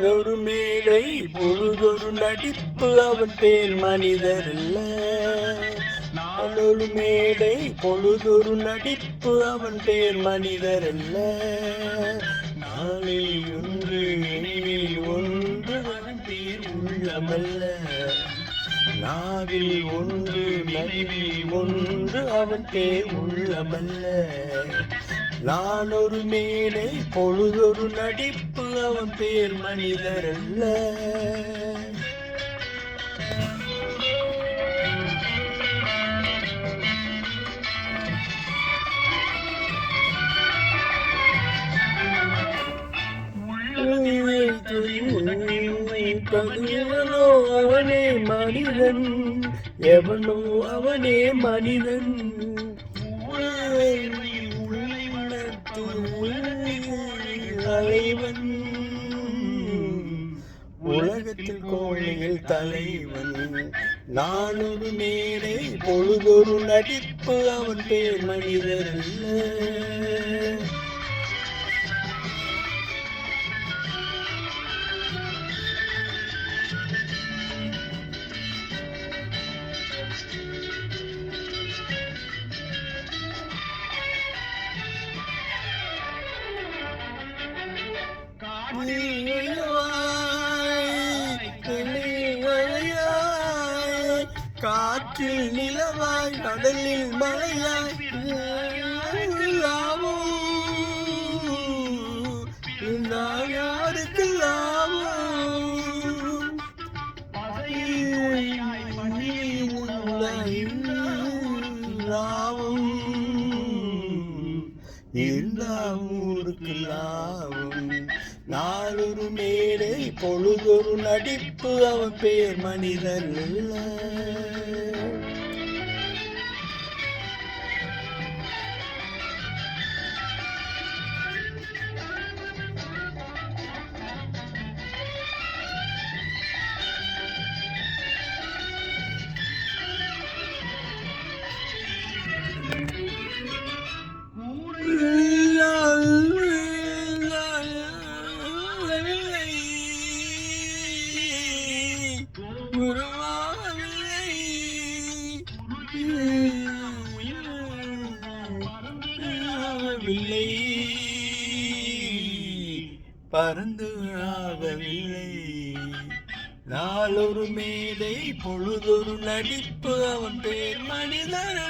ஒரு மேடை பொழுதொரு நடிப்பு அவன் பேர் மனிதர் அல்ல. ஒரு மேடை பொழுதொரு நடிப்பு அவன் பேர் மனிதர் அல்ல. நாளில் ஒன்று நினைவில் ஒன்று அவன் பேர் உள்ளமல்ல. நாவில் ஒன்று நடுவில் ஒன்று அவன் பேர் உள்ளமல்ல. நான் ஒரு மேடை பொழுதொரு நடிப்பு அவன் பேர் மனிதர் அல்ல. அவனே மனிதன், எவனோ அவனே மனிதன். தலைவன் உலகத்தில் கோழிகள் தலைவன். நான் ஒரு மேடை பொழுதொரு நடிப்பு அவன் பேர் மனிதர் அல்ல. காற்றில் நிலவாய் கடலில் மலையாய் யாருக்கு லாபம் எல்லா ஊருக்கு லாபம். நாளொரு மேடை பொழுதொரு நடிப்பு அவன் பேர் மனிதர் அல்ல. பறந்து ஆகவில்லை. நாளொரு மேடை பொழுதொரு நடிப்பு அவன் பேர் மனிதர்.